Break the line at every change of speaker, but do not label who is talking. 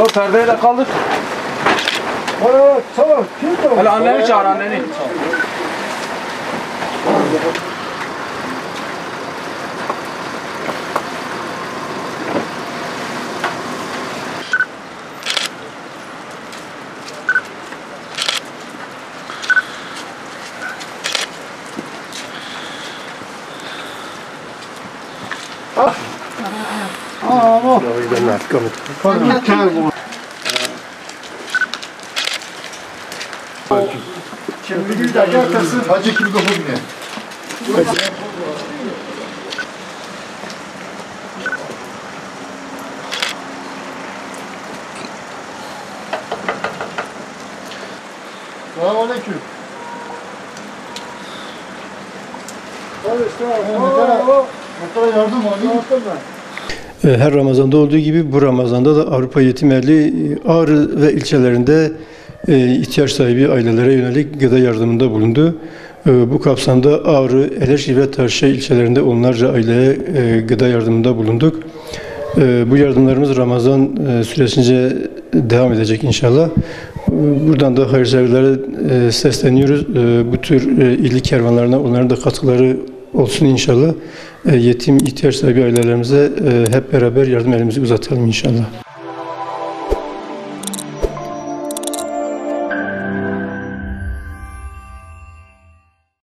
O perdeyi de kaldır.
Evet, tamam. Kim o?
Hele anneni çağır, anneni.
Ama. Şimdi bir de gelsin. Hacı kimi kapatmıyor. Selamünaleyküm.
Her Ramazan'da olduğu gibi bu Ramazan'da da Avrupa Yetim Evi Ağrı ve ilçelerinde ihtiyaç sahibi ailelere yönelik gıda yardımında bulundu. Bu kapsamda Ağrı, Eleşi ve Tarşa ilçelerinde onlarca aileye gıda yardımında bulunduk. Bu yardımlarımız Ramazan süresince devam edecek inşallah. Buradan da hayırseverlere sesleniyoruz. Bu tür iyilik kervanlarına onların da katkıları olsun inşallah. Yetim ihtiyaç sahibi ailelerimize hep beraber yardım elimizi uzatalım inşallah.